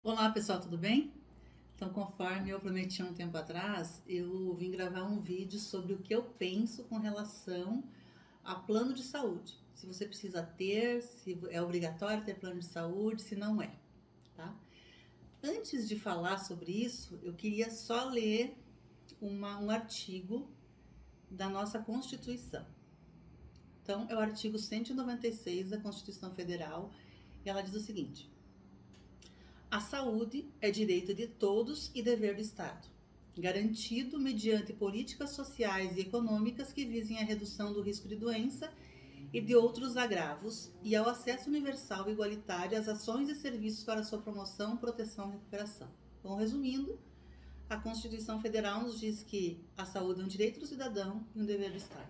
Olá pessoal, tudo bem? Então, conforme eu prometi há um tempo atrás, eu vim gravar um vídeo sobre o que eu penso com relação a plano de saúde. Se você precisa ter, se é obrigatório ter plano de saúde, se não é, tá? Antes de falar sobre isso, eu queria só ler um artigo da nossa Constituição. Então, é o artigo 196 da Constituição Federal e ela diz o seguinte: a saúde é direito de todos e dever do Estado, garantido mediante políticas sociais e econômicas que visem a redução do risco de doença e de outros agravos e ao acesso universal e igualitário às ações e serviços para sua promoção, proteção e recuperação. Bom, resumindo, a Constituição Federal nos diz que a saúde é um direito do cidadão e um dever do Estado.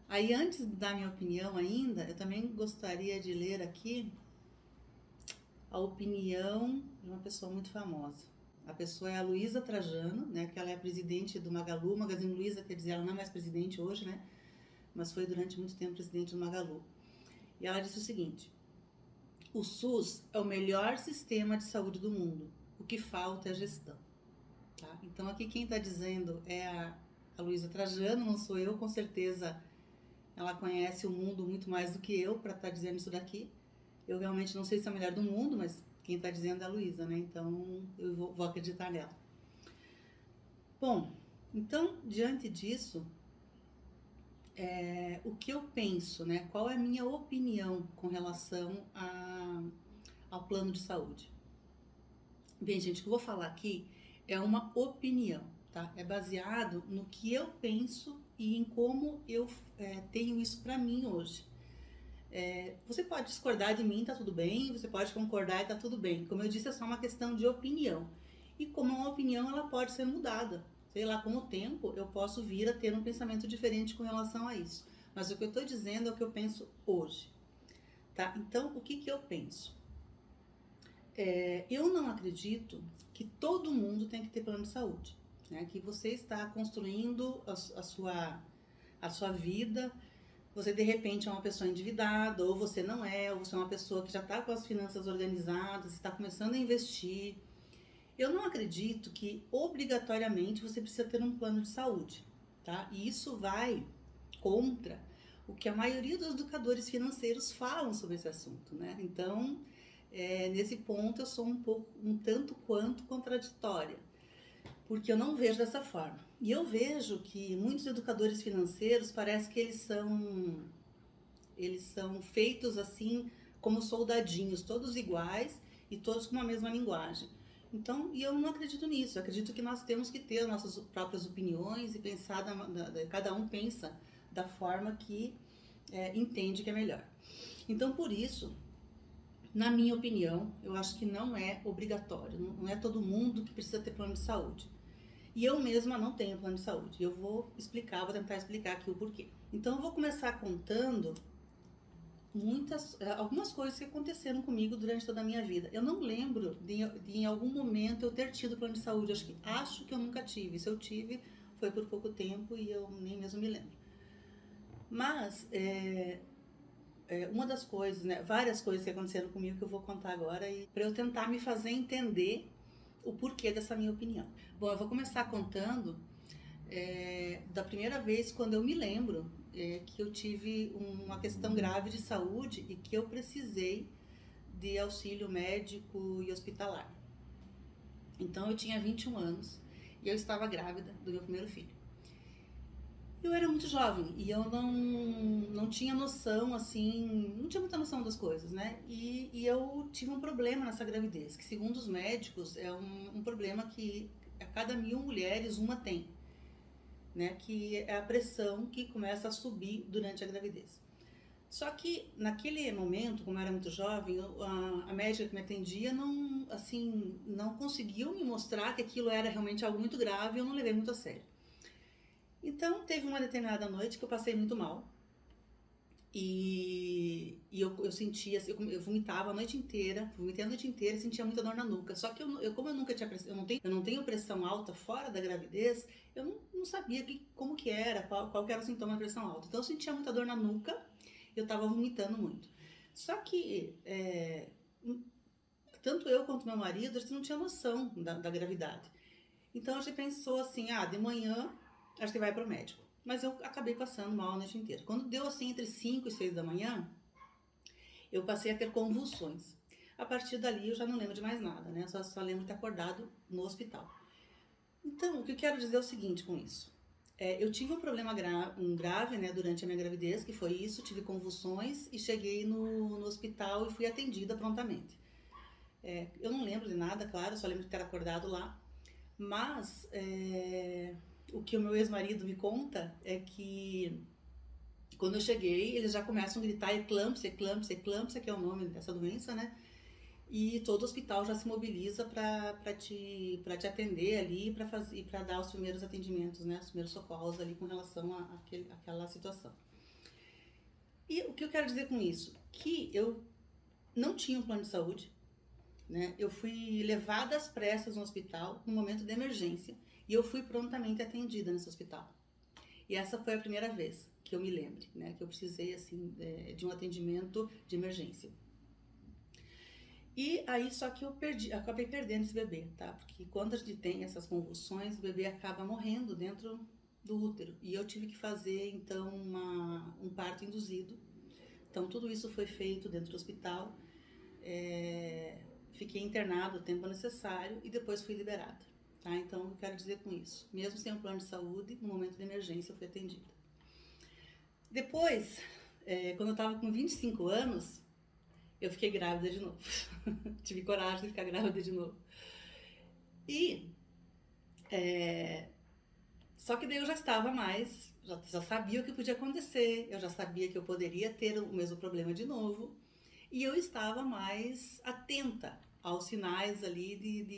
Aí, antes da minha opinião ainda, eu também gostaria de ler aqui a opinião de uma pessoa muito famosa. A pessoa é a Luísa Trajano, né, que ela é presidente do Magalu. O Magazine Luiza, quer dizer, ela não é mais presidente hoje, né, mas foi durante muito tempo presidente do Magalu. E ela disse o seguinte: o SUS é o melhor sistema de saúde do mundo, o que falta é a gestão. Tá? Então aqui quem está dizendo é a Luísa Trajano, não sou eu, com certeza ela conhece o mundo muito mais do que eu para estar dizendo isso daqui. Eu realmente não sei se é a melhor do mundo, mas quem está dizendo é a Luísa, né? Então eu vou acreditar nela. Bom, então diante disso, o que eu penso, né? Qual é a minha opinião com relação ao plano de saúde? Bem, gente, o que eu vou falar aqui é uma opinião, tá? É baseado no que eu penso e em como eu tenho isso para mim hoje. Você pode discordar de mim, tá tudo bem, você pode concordar e tá tudo bem. Como eu disse, é só uma questão de opinião. E como uma opinião, ela pode ser mudada. Sei lá, com o tempo, eu posso vir a ter um pensamento diferente com relação a isso. Mas o que eu estou dizendo é o que eu penso hoje. Tá? Então, o que eu penso? Eu não acredito que todo mundo tem que ter plano de saúde. Né? Que você está construindo a sua vida. Você de repente é uma pessoa endividada, ou você não é, ou você é uma pessoa que já está com as finanças organizadas, está começando a investir. Eu não acredito que obrigatoriamente você precisa ter um plano de saúde, tá? E isso vai contra o que a maioria dos educadores financeiros falam sobre esse assunto, né? Então, nesse ponto eu sou um tanto quanto contraditória, porque eu não vejo dessa forma. E eu vejo que muitos educadores financeiros parece que eles são feitos assim como soldadinhos, todos iguais e todos com a mesma linguagem. Então, e eu não acredito nisso. Eu acredito que nós temos que ter nossas próprias opiniões e pensar, cada um pensa da forma que entende que é melhor. Então, por isso, na minha opinião, eu acho que não é obrigatório, não é todo mundo que precisa ter plano de saúde. E eu mesma não tenho plano de saúde. Eu vou tentar explicar aqui o porquê. Então eu vou começar contando algumas coisas que aconteceram comigo durante toda a minha vida. Eu não lembro de em algum momento eu ter tido plano de saúde. Acho que eu nunca tive. Se eu tive, foi por pouco tempo e eu nem mesmo me lembro. Mas uma das coisas, né, várias coisas que aconteceram comigo que eu vou contar agora e para eu tentar me fazer entender o porquê dessa minha opinião. Bom, eu vou começar contando da primeira vez quando eu me lembro que eu tive uma questão grave de saúde e que eu precisei de auxílio médico e hospitalar. Então eu tinha 21 anos e eu estava grávida do meu primeiro filho. Eu era muito jovem e eu não tinha noção, assim, não tinha muita noção das coisas, né? E eu tive um problema nessa gravidez, que segundo os médicos é um problema que a cada 1000 mulheres uma tem, né? Que é a pressão que começa a subir durante a gravidez. Só que naquele momento, como eu era muito jovem, a médica que me atendia não conseguiu me mostrar que aquilo era realmente algo muito grave e eu não levei muito a sério. Então, teve uma determinada noite que eu passei muito mal. E eu sentia, eu vomitava a noite inteira, vomitei a noite inteira e sentia muita dor na nuca. Só que como eu nunca tinha pressão, eu não tenho pressão alta fora da gravidez, eu não sabia como que era, qual que era o sintoma da pressão alta. Então eu sentia muita dor na nuca, eu tava vomitando muito. Só que tanto eu quanto meu marido, a gente não tinha noção da gravidade. Então a gente pensou assim, de manhã a gente vai pro médico. Mas eu acabei passando mal a noite inteira. Quando deu assim entre 5 e 6 da manhã, eu passei a ter convulsões. A partir dali eu já não lembro de mais nada, né? Só lembro de ter acordado no hospital. Então, o que eu quero dizer é o seguinte com isso. Eu tive um problema grave, né, durante a minha gravidez, que foi isso, tive convulsões e cheguei no hospital e fui atendida prontamente. Eu não lembro de nada, claro, só lembro de ter acordado lá. Mas o que o meu ex-marido me conta é que quando eu cheguei, eles já começam a gritar eclâmpsia, eclâmpsia, eclâmpsia, que é o nome dessa doença, né? E todo hospital já se mobiliza para te atender ali, para dar os primeiros atendimentos, né? Os primeiros socorros ali com relação àquela situação. E o que eu quero dizer com isso? Que eu não tinha um plano de saúde, né? Eu fui levada às pressas no hospital no momento de emergência e eu fui prontamente atendida nesse hospital. E essa foi a primeira vez que eu me lembre, né? Que eu precisei assim de um atendimento de emergência. E aí só que eu acabei perdendo esse bebê, tá? Porque quando a gente tem essas convulsões, o bebê acaba morrendo dentro do útero. E eu tive que fazer então um parto induzido. Então tudo isso foi feito dentro do hospital. Fiquei internada o tempo necessário e depois fui liberada, tá? Então eu quero dizer com isso, mesmo sem um plano de saúde, no momento de emergência eu fui atendida. Depois, quando eu tava com 25 anos, eu fiquei grávida de novo. Tive coragem de ficar grávida de novo. E só que daí eu já estava mais, já sabia o que podia acontecer, eu já sabia que eu poderia ter o mesmo problema de novo, e eu estava mais atenta aos sinais ali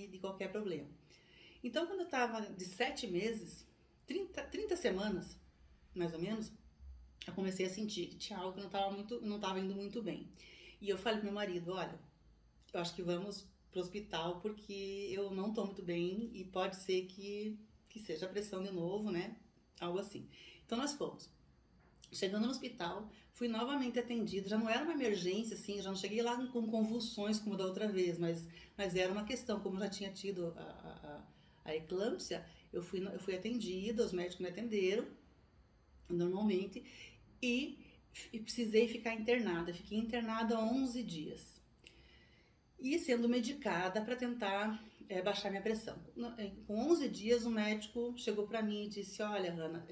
de qualquer problema. Então, quando eu estava de 7 meses, 30 semanas, mais ou menos, eu comecei a sentir que tinha algo que não estava indo muito bem. E eu falei pro meu marido, olha, eu acho que vamos pro hospital porque eu não tô muito bem e pode ser que seja pressão de novo, né? Algo assim. Então nós fomos. Chegando no hospital, fui novamente atendida, já não era uma emergência, assim, já não cheguei lá com convulsões como da outra vez, mas era uma questão, como eu já tinha tido a eclâmpsia, eu fui atendida, os médicos me atenderam, normalmente, e precisei ficar internada. Fiquei internada 11 dias. E sendo medicada para tentar baixar minha pressão. Com 11 dias, o médico chegou para mim e disse, olha, Hanna,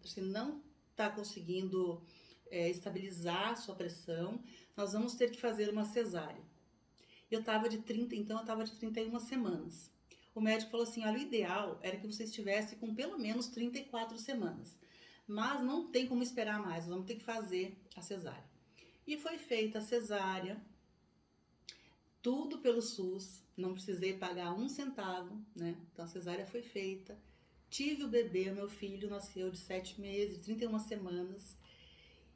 você não está conseguindo estabilizar a sua pressão, nós vamos ter que fazer uma cesárea. Eu estava de 31 semanas. O médico falou assim, olha, o ideal era que você estivesse com pelo menos 34 semanas. Mas não tem como esperar mais, vamos ter que fazer a cesárea. E foi feita a cesárea, tudo pelo SUS, não precisei pagar um centavo, né? Então a cesárea foi feita, tive o bebê, meu filho nasceu de 7 meses, 31 semanas,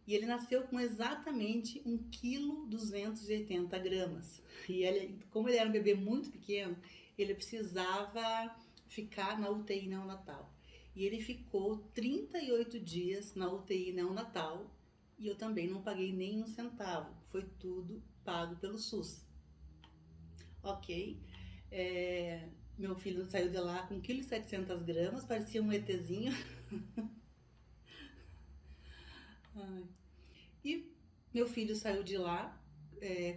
e ele nasceu com exatamente 1,280 kg. E como ele era um bebê muito pequeno, ele precisava ficar na UTI neonatal. E ele ficou 38 dias na UTI neonatal e eu também não paguei nem um centavo. Foi tudo pago pelo SUS. Ok. Meu filho saiu de lá com 1,7 kg, parecia um ETzinho. E meu filho saiu de lá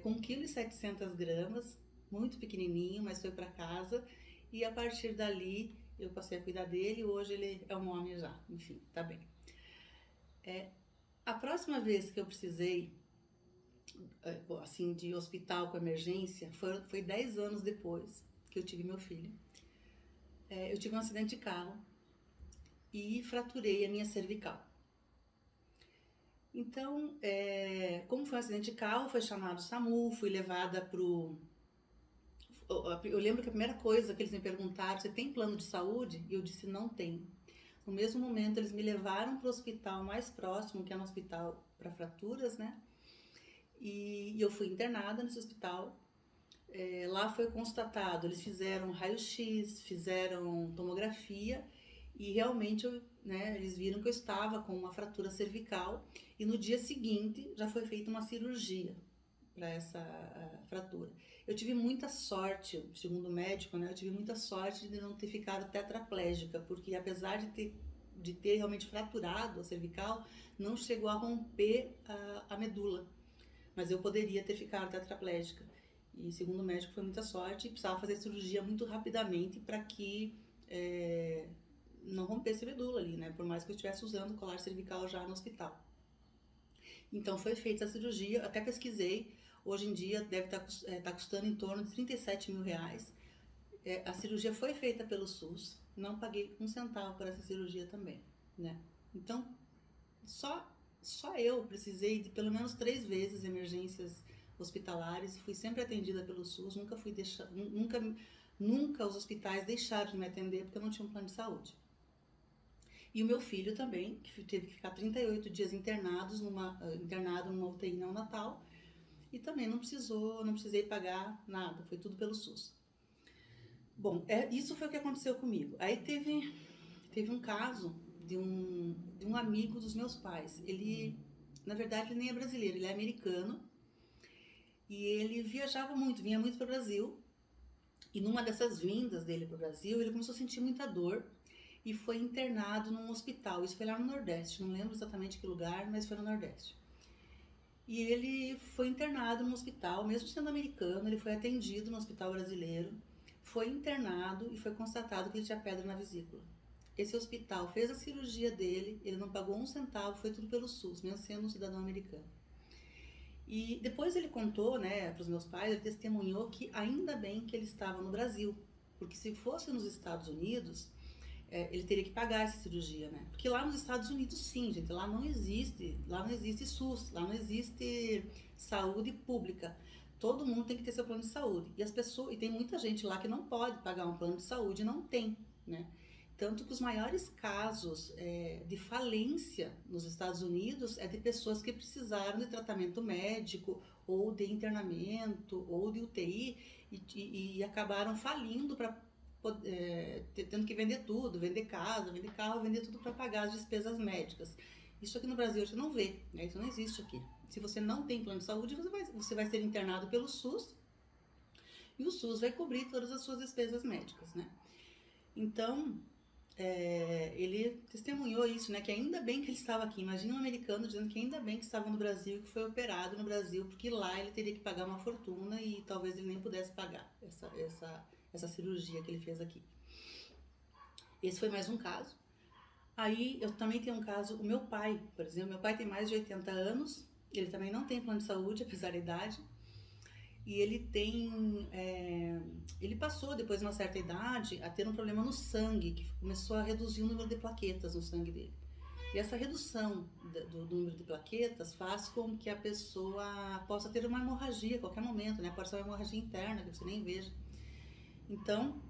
com 1,7 kg, muito pequenininho, mas foi para casa. E a partir dali eu passei a cuidar dele, hoje ele é um homem já, enfim, tá bem. A próxima vez que eu precisei, assim, de hospital com emergência, foi 10 anos depois que eu tive meu filho. Eu tive um acidente de carro e fraturei a minha cervical. Então, como foi um acidente de carro, foi chamado o SAMU, fui levada pro... Eu lembro que a primeira coisa que eles me perguntaram, você tem plano de saúde? E eu disse, não tenho. No mesmo momento, eles me levaram para o hospital mais próximo, que é um hospital para fraturas, né? E eu fui internada nesse hospital. Lá foi constatado, eles fizeram raio-x, fizeram tomografia e realmente eles viram que eu estava com uma fratura cervical e no dia seguinte já foi feita uma cirurgia para essa fratura. Eu tive muita sorte, segundo o médico, né? Eu tive muita sorte de não ter ficado tetraplégica, porque apesar de ter realmente fraturado a cervical, não chegou a romper a medula. Mas eu poderia ter ficado tetraplégica. E segundo o médico foi muita sorte e precisava fazer cirurgia muito rapidamente para que não rompesse a medula ali, né? Por mais que eu estivesse usando o colar cervical já no hospital. Então foi feita a cirurgia, até pesquisei, hoje em dia deve estar custando em torno de R$ 37.000. A cirurgia foi feita pelo SUS, não paguei um centavo por essa cirurgia também, né? Então, só eu precisei de pelo menos 3 vezes emergências hospitalares, fui sempre atendida pelo SUS, nunca os hospitais deixaram de me atender porque eu não tinha um plano de saúde. E o meu filho também, que teve que ficar 38 dias internado numa UTI neonatal, e também não precisei pagar nada, foi tudo pelo SUS. Bom, isso foi o que aconteceu comigo. Aí teve um caso de um amigo dos meus pais. Ele, na verdade, ele nem é brasileiro, ele é americano. E ele viajava muito, vinha muito para o Brasil. E numa dessas vindas dele para o Brasil, ele começou a sentir muita dor e foi internado num hospital. Isso foi lá no Nordeste, não lembro exatamente que lugar, mas foi no Nordeste. E ele foi internado num hospital, mesmo sendo americano, ele foi atendido no hospital brasileiro, foi internado e foi constatado que ele tinha pedra na vesícula. Esse hospital fez a cirurgia dele, ele não pagou um centavo, foi tudo pelo SUS, mesmo sendo um cidadão americano. E depois ele contou, né, para os meus pais, ele testemunhou que ainda bem que ele estava no Brasil, porque se fosse nos Estados Unidos, ele teria que pagar essa cirurgia, né? Porque lá nos Estados Unidos, sim, gente, lá não existe SUS, lá não existe saúde pública. Todo mundo tem que ter seu plano de saúde. E tem muita gente lá que não pode pagar um plano de saúde e não tem, né? Tanto que os maiores casos de falência nos Estados Unidos é de pessoas que precisaram de tratamento médico, ou de internamento, ou de UTI, e acabaram falindo tendo que vender tudo, vender casa, vender carro, vender tudo para pagar as despesas médicas. Isso aqui no Brasil você não vê, né? Isso não existe aqui. Se você não tem plano de saúde, você vai ser internado pelo SUS e o SUS vai cobrir todas as suas despesas médicas, né? Então, ele testemunhou isso, né? Que ainda bem que ele estava aqui. Imagina um americano dizendo que ainda bem que estava no Brasil e que foi operado no Brasil, porque lá ele teria que pagar uma fortuna e talvez ele nem pudesse pagar essa cirurgia que ele fez aqui. Esse foi mais um caso. Aí eu também tenho um caso, o meu pai, por exemplo, meu pai tem mais de 80 anos, ele também não tem plano de saúde, apesar da idade, e ele passou depois de uma certa idade a ter um problema no sangue, que começou a reduzir o número de plaquetas no sangue dele. E essa redução do número de plaquetas faz com que a pessoa possa ter uma hemorragia a qualquer momento, né? Pode ser uma hemorragia interna, que você nem veja. Então,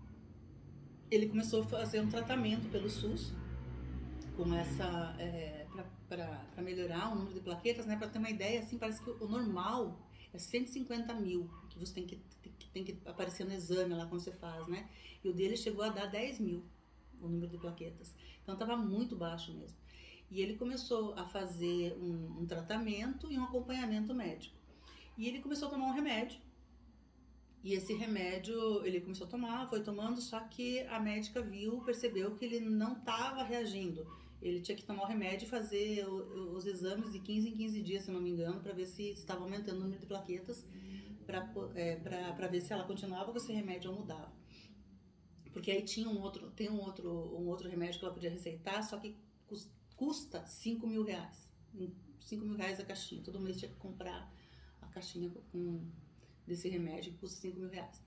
ele começou a fazer um tratamento pelo SUS com para melhorar o número de plaquetas, né? Para ter uma ideia, assim, parece que o normal é 150 mil que você tem que aparecer no exame lá quando você faz, né? E o dele chegou a dar 10 mil, o número de plaquetas. Então estava muito baixo mesmo. E ele começou a fazer um tratamento e um acompanhamento médico. E ele começou a tomar um remédio. E esse remédio ele começou a tomar, foi tomando, só que a médica percebeu que ele não estava reagindo. Ele tinha que tomar o remédio e fazer os exames de 15 em 15 dias, se não me engano, para ver se estava aumentando o número de plaquetas, para ver se ela continuava com esse remédio ou mudava. Porque aí tem um outro remédio que ela podia receitar, só que custa R$5.000. R$5.000 a caixinha. Todo mês tinha que comprar a caixinha desse remédio que custa R$5.000.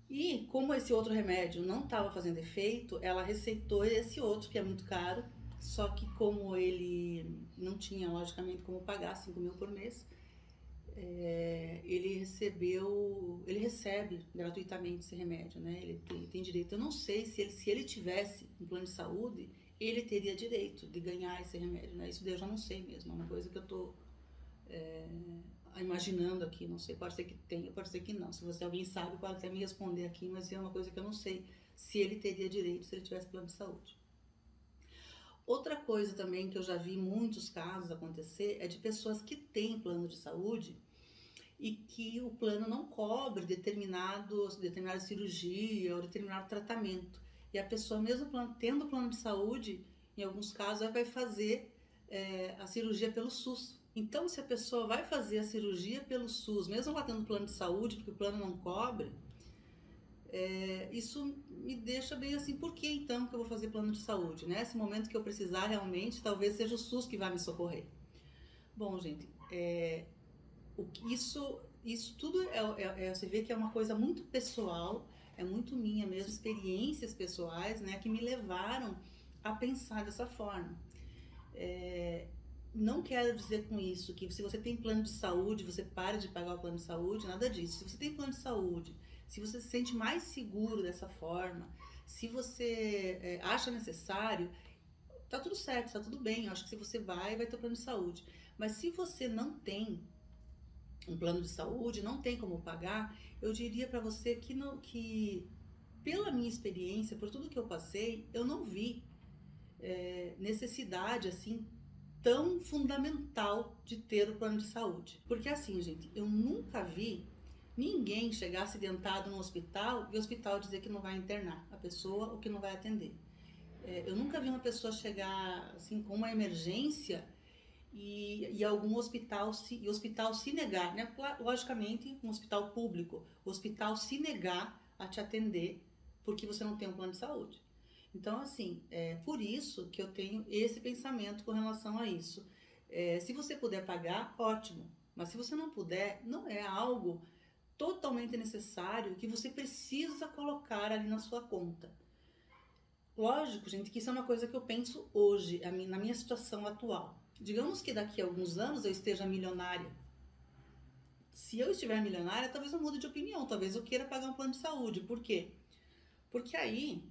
E como esse outro remédio não estava fazendo efeito, ela receitou esse outro, que é muito caro, só que como ele não tinha, logicamente, como pagar 5 mil por mês, ele recebe gratuitamente esse remédio, né? Ele tem direito. Eu não sei se ele tivesse um plano de saúde, ele teria direito de ganhar esse remédio, né? Isso daí eu já não sei mesmo, é uma coisa que eu estou imaginando aqui, não sei, pode ser que tenha, pode ser que não. Se alguém sabe, pode até me responder aqui, mas é uma coisa que eu não sei se ele teria direito se ele tivesse plano de saúde. Outra coisa também que eu já vi muitos casos acontecer é de pessoas que têm plano de saúde e que o plano não cobre determinada cirurgia ou determinado tratamento. E a pessoa, mesmo tendo plano de saúde, em alguns casos, vai fazer a cirurgia pelo SUS. Então, se a pessoa vai fazer a cirurgia pelo SUS, mesmo ela tendo plano de saúde, porque o plano não cobre, isso me deixa bem assim, por que então que eu vou fazer plano de saúde? Nesse momento que eu precisar realmente, talvez seja o SUS que vai me socorrer. Bom, gente, isso tudo você vê que é uma coisa muito pessoal, é muito minha mesmo, experiências pessoais, né, que me levaram a pensar dessa forma. Não quero dizer com isso que se você tem plano de saúde, você pare de pagar o plano de saúde, nada disso. Se você tem plano de saúde, se você se sente mais seguro dessa forma, se você acha necessário, tá tudo certo, tá tudo bem. Eu acho que se você vai ter plano de saúde. Mas se você não tem um plano de saúde, não tem como pagar, eu diria para você que pela minha experiência, por tudo que eu passei, eu não vi necessidade assim tão fundamental de ter o plano de saúde. Porque assim, gente, eu nunca vi ninguém chegar acidentado no hospital e o hospital dizer que não vai internar a pessoa ou que não vai atender. Eu nunca vi uma pessoa chegar assim com uma emergência e algum hospital se negar, né? Logicamente, um hospital público, o hospital se negar a te atender porque você não tem um plano de saúde. Então, assim, por isso que eu tenho esse pensamento com relação a isso. Se você puder pagar, ótimo. Mas se você não puder, não é algo totalmente necessário que você precisa colocar ali na sua conta. Lógico, gente, que isso é uma coisa que eu penso hoje, na minha situação atual. Digamos que daqui a alguns anos eu esteja milionária. Se eu estiver milionária, talvez eu mude de opinião, talvez eu queira pagar um plano de saúde. Por quê? Porque aí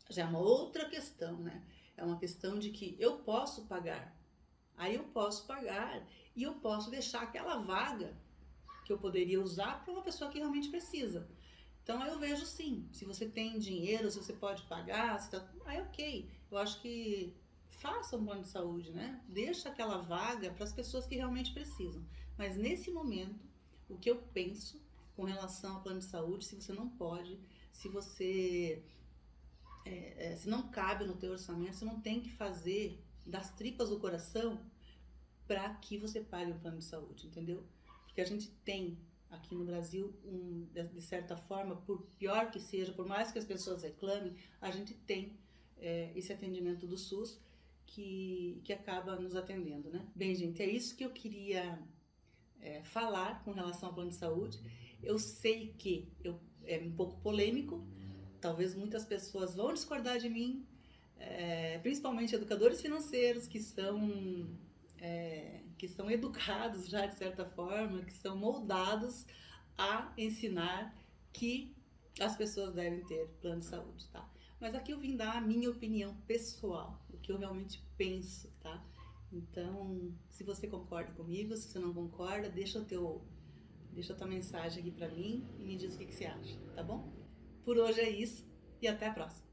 já é uma outra questão, né? É uma questão de que eu posso pagar. Aí eu posso pagar e eu posso deixar aquela vaga que eu poderia usar para uma pessoa que realmente precisa. Então aí eu vejo sim, se você tem dinheiro, se você pode pagar, aí ok. Eu acho que faça um plano de saúde, né? Deixa aquela vaga para as pessoas que realmente precisam. Mas nesse momento, o que eu penso com relação ao plano de saúde, se você não pode, se você se não cabe no teu orçamento, você não tem que fazer das tripas do coração para que você pague o plano de saúde, entendeu? Porque a gente tem aqui no Brasil, de certa forma, por pior que seja, por mais que as pessoas reclamem, a gente tem esse atendimento do SUS que acaba nos atendendo, né? Bem, gente, é isso que eu queria falar com relação ao plano de saúde. Eu sei que é um pouco polêmico, talvez muitas pessoas vão discordar de mim, principalmente educadores financeiros que são educados já de certa forma, que são moldados a ensinar que as pessoas devem ter plano de saúde, tá? Mas aqui eu vim dar a minha opinião pessoal, o que eu realmente penso, tá? Então, se você concorda comigo, se você não concorda, deixa a tua mensagem aqui pra mim e me diz o que você acha, tá bom? Por hoje é isso e até a próxima.